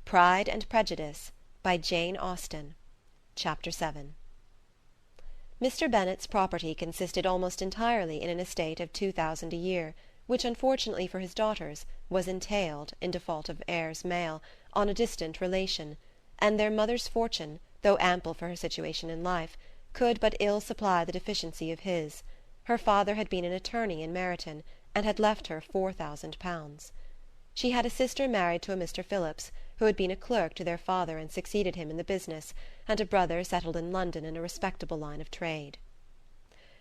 Pride and Prejudice by Jane Austen. Chapter 7. Mr. Bennet's property consisted almost entirely in an estate of 2,000 a year, which, unfortunately for his daughters, was entailed, in default of heirs male, on a distant relation, and their mother's fortune, though ample for her situation in life, could but ill supply the deficiency of his. Her father had been an attorney in Meryton, and had left her £4,000. She had a sister married to a Mr. Phillips, who had been a clerk to their father and succeeded him in the business, and a brother settled in London in a respectable line of trade.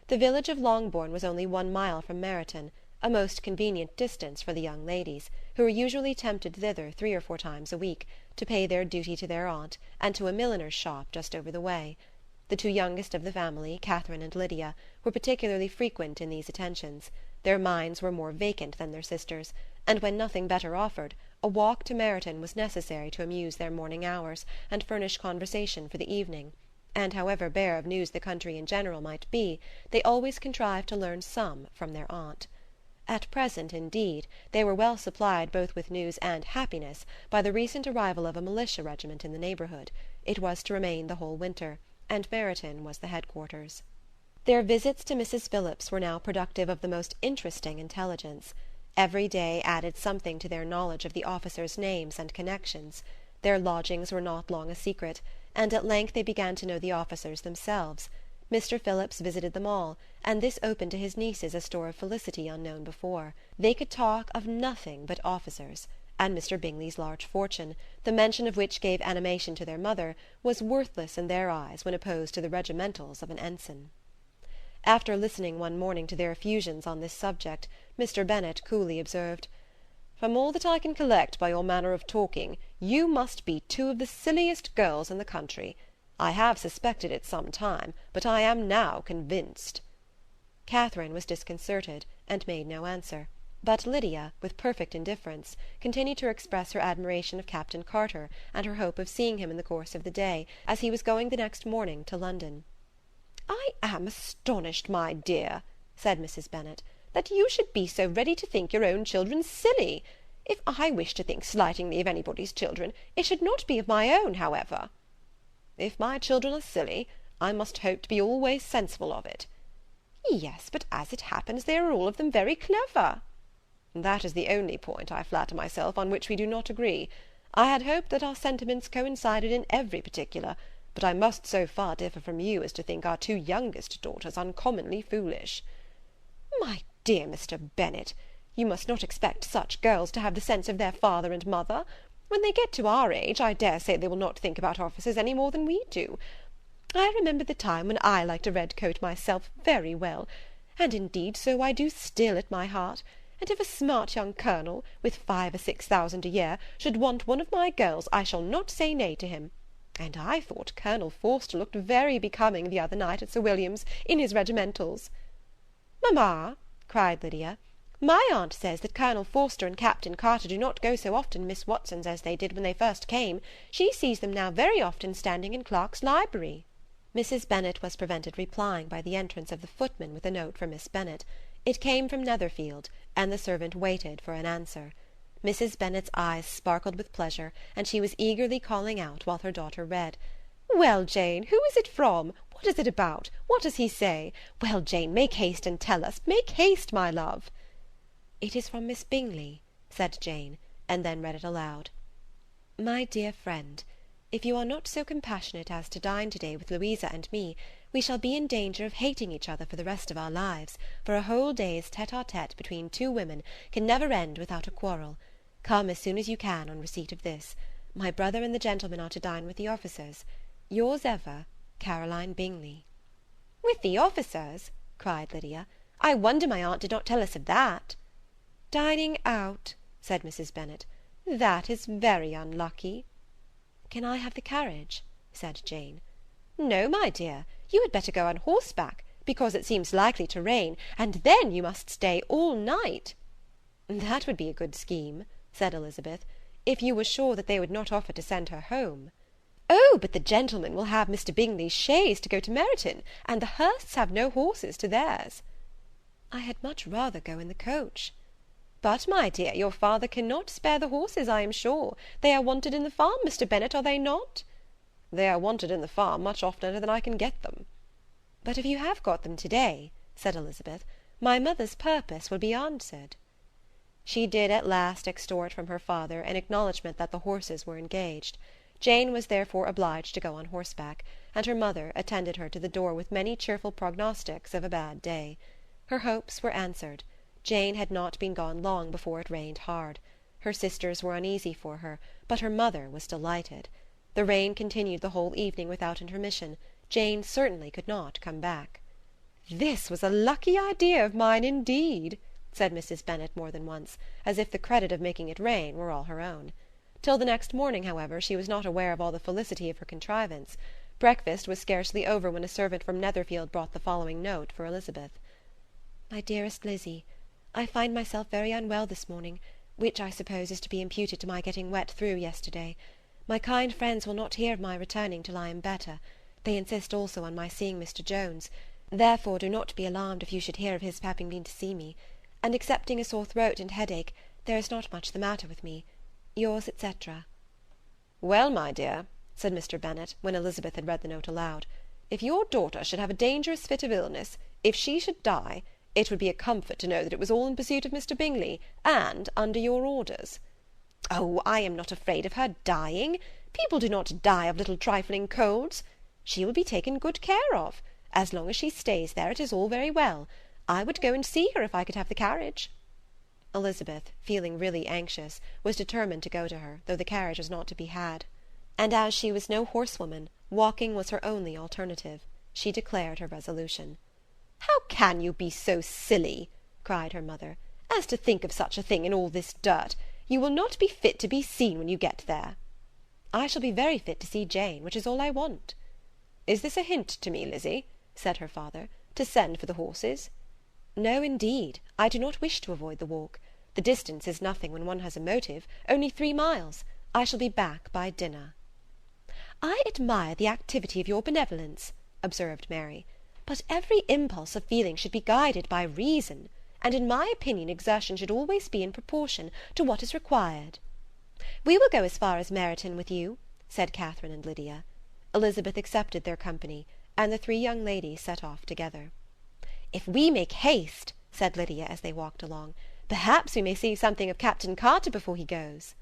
The village of Longbourn was only 1 mile from Meryton, a most convenient distance for the young ladies, who were usually tempted thither 3 or 4 times a week, to pay their duty to their aunt, and to a milliner's shop just over the way. The 2 youngest of the family, Catherine and Lydia, were particularly frequent in these attentions. Their minds were more vacant than their sisters', and when nothing better offered, a walk to Meryton was necessary to amuse their morning hours and furnish conversation for the evening, and however bare of news the country in general might be, they always contrived to learn some from their aunt. At present, indeed, they were well supplied both with news and happiness by the recent arrival of a militia regiment in the neighbourhood. It was to remain the whole winter, and Meryton was the headquarters. Their visits to Mrs. Phillips were now productive of the most interesting intelligence. Every day added something to their knowledge of the officers' names and connections. Their lodgings were not long a secret, and at length they began to know the officers themselves. Mr. Phillips visited them all, and this opened to his nieces a store of felicity unknown before. They could talk of nothing but officers, and Mr. Bingley's large fortune, the mention of which gave animation to their mother, was worthless in their eyes when opposed to the regimentals of an ensign. After listening one morning to their effusions on this subject, Mr. Bennet coolly observed, "From all that I can collect by your manner of talking, you must be 2 of the silliest girls in the country. I have suspected it some time, but I am now convinced." Catherine was disconcerted, and made no answer, but Lydia, with perfect indifference, continued to express her admiration of Captain Carter, and her hope of seeing him in the course of the day, as he was going the next morning to London. "I am astonished, my dear," said Mrs. Bennet, "that you should be so ready to think your own children silly. If I wish to think slightingly of anybody's children, it should not be of my own, however." "If my children are silly, I must hope to be always sensible of it." "Yes, but as it happens, they are all of them very clever." "That is the only point, I flatter myself, on which we do not agree. I had hoped that our sentiments coincided in every particular, but I must so far differ from you as to think our 2 youngest daughters uncommonly foolish." "My dear Mr. Bennet, you must not expect such girls to have the sense of their father and mother. When they get to our age, I dare say they will not think about officers any more than we do. I remember the time when I liked a red coat myself very well, and indeed so I do still at my heart, and if a smart young colonel, with 5,000 or 6,000 a year, should want one of my girls, I shall not say nay to him. And I thought Colonel Forster looked very becoming the other night at Sir William's, in his regimentals." "Mamma," cried Lydia, "my aunt says that Colonel Forster and Captain Carter do not go so often to Miss Watson's as they did when they first came. She sees them now very often standing in Clark's library." Mrs. Bennet was prevented replying by the entrance of the footman with a note for Miss Bennet. It came from Netherfield, and the servant waited for an answer. Mrs. Bennet's eyes sparkled with pleasure, and she was eagerly calling out while her daughter read. "Well, Jane, who is it from? What is it about? What does he say? Well, Jane, make haste and tell us. Make haste, my love." "It is from Miss Bingley," said Jane, and then read it aloud. "My dear friend, if you are not so compassionate as to dine to-day with Louisa and me, we shall be in danger of hating each other for the rest of our lives, for a whole day's tete-a-tete between 2 women can never end without a quarrel. Come as soon as you can on receipt of this. My brother and the gentlemen are to dine with the officers. Yours ever, Caroline Bingley." "With the officers?" cried Lydia. "I wonder my aunt did not tell us of that." "Dining out," said Mrs. Bennet. "That is very unlucky." "Can I have the carriage?" said Jane. "No, my dear, you had better go on horseback, because it seems likely to rain, and then you must stay all night." "That would be a good scheme," said Elizabeth, "if you were sure that they would not offer to send her home." "Oh, but the gentlemen will have Mr. Bingley's chaise to go to Meryton, and the Hursts have no horses to theirs." "I had much rather go in the coach." "But, my dear, your father cannot spare the horses, I am sure. They are wanted in the farm, Mr. Bennet, are they not?" "They are wanted in the farm much oftener than I can get them." "But if you have got them to-day," said Elizabeth, "my mother's purpose will be answered." She did at last extort from her father an acknowledgment that the horses were engaged. Jane was therefore obliged to go on horseback, and her mother attended her to the door with many cheerful prognostics of a bad day. Her hopes were answered. Jane had not been gone long before it rained hard. Her sisters were uneasy for her, but her mother was delighted. The rain continued the whole evening without intermission. Jane certainly could not come back. "This was a lucky idea of mine indeed," said Mrs. Bennet more than once, as if the credit of making it rain were all her own. Till the next morning, however, she was not aware of all the felicity of her contrivance. Breakfast was scarcely over when a servant from Netherfield brought the following note for Elizabeth. "My dearest Lizzy, I find myself very unwell this morning, which I suppose is to be imputed to my getting wet through yesterday. My kind friends will not hear of my returning till I am better. They insist also on my seeing Mr. Jones. Therefore do not be alarmed if you should hear of his having been to see me. And excepting a sore throat and headache, there is not much the matter with me. Yours, etc." "Well, my dear," said Mr. Bennet, when Elizabeth had read the note aloud, "if your daughter should have a dangerous fit of illness, if she should die, it would be a comfort to know that it was all in pursuit of Mr. Bingley, and under your orders." "Oh, I am not afraid of her dying. People do not die of little trifling colds. She will be taken good care of. As long as she stays there, it is all very well. I would go and see her if I could have the carriage." Elizabeth, feeling really anxious, was determined to go to her, though the carriage was not to be had. And as she was no horsewoman, walking was her only alternative. She declared her resolution. "How can you be so silly," cried her mother, "as to think of such a thing in all this dirt? You will not be fit to be seen when you get there." "I shall be very fit to see Jane, which is all I want." "Is this a hint to me, Lizzy," said her father, "to send for the horses?" "No, indeed, I do not wish to avoid the walk. The distance is nothing when one has a motive, only 3 miles. I shall be back by dinner." "I admire the activity of your benevolence," observed Mary, "but every impulse of feeling should be guided by reason, and in my opinion exertion should always be in proportion to what is required." "We will go as far as Meryton with you," said Catherine and Lydia. Elizabeth accepted their company, and the 3 young ladies set off together. "If we make haste," said Lydia as they walked along, "perhaps we may see something of Captain Carter before he goes."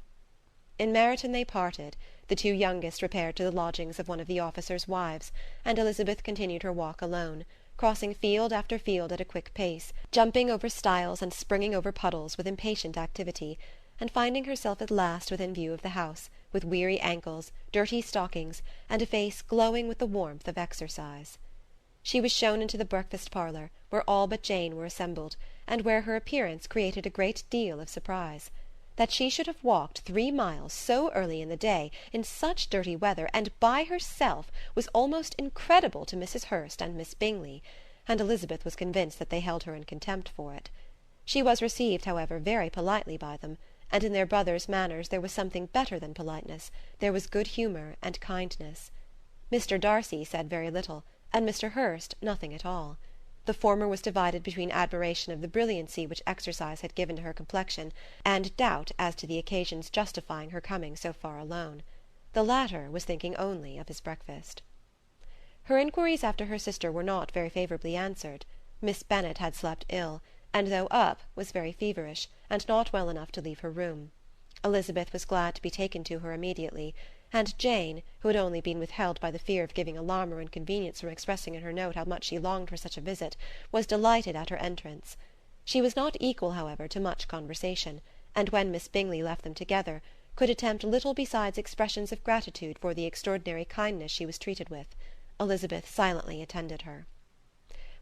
In Meryton they parted. The 2 youngest repaired to the lodgings of one of the officers' wives, and Elizabeth continued her walk alone, crossing field after field at a quick pace, jumping over stiles and springing over puddles with impatient activity, and finding herself at last within view of the house, with weary ankles, dirty stockings, and a face glowing with the warmth of exercise. She was shown into the breakfast parlour, where all but Jane were assembled, and where her appearance created a great deal of surprise. That she should have walked 3 miles so early in the day, in such dirty weather, and by herself, was almost incredible to Mrs. Hurst and Miss Bingley, and Elizabeth was convinced that they held her in contempt for it. She was received, however, very politely by them, and in their brother's manners there was something better than politeness, there was good humour and kindness. Mr. Darcy said very little, and Mr. Hurst nothing at all. The former was divided between admiration of the brilliancy which exercise had given to her complexion, and doubt as to the occasion's justifying her coming so far alone. The latter was thinking only of his breakfast. Her inquiries after her sister were not very favourably answered. Miss Bennet had slept ill, and though up, was very feverish, and not well enough to leave her room. Elizabeth was glad to be taken to her immediately, and Jane, who had only been withheld by the fear of giving alarm or inconvenience from expressing in her note how much she longed for such a visit, was delighted at her entrance. She was not equal, however, to much conversation, and when Miss Bingley left them together, could attempt little besides expressions of gratitude for the extraordinary kindness she was treated with. Elizabeth silently attended her.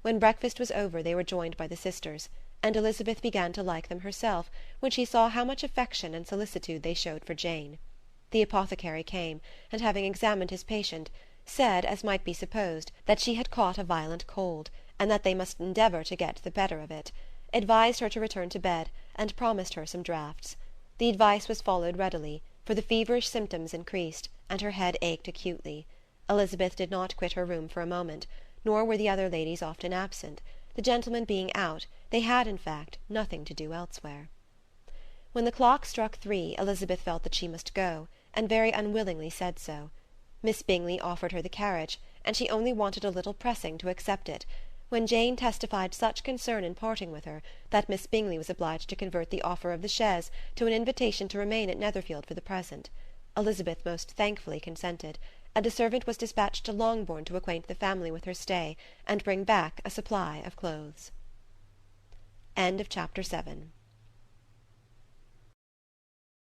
When breakfast was over they were joined by the sisters, and Elizabeth began to like them herself when she saw how much affection and solicitude they showed for Jane. The apothecary came, and having examined his patient, said, as might be supposed, that she had caught a violent cold, and that they must endeavour to get the better of it, advised her to return to bed, and promised her some draughts. The advice was followed readily, for the feverish symptoms increased, and her head ached acutely. Elizabeth did not quit her room for a moment, nor were the other ladies often absent. The gentlemen being out, they had, in fact, nothing to do elsewhere. When the clock struck 3, Elizabeth felt that she must go, and very unwillingly said so. Miss Bingley offered her the carriage, and she only wanted a little pressing to accept it, when Jane testified such concern in parting with her that Miss Bingley was obliged to convert the offer of the chaise to an invitation to remain at Netherfield for the present. Elizabeth most thankfully consented, and a servant was dispatched to Longbourn to acquaint the family with her stay, and bring back a supply of clothes. Chapter 8.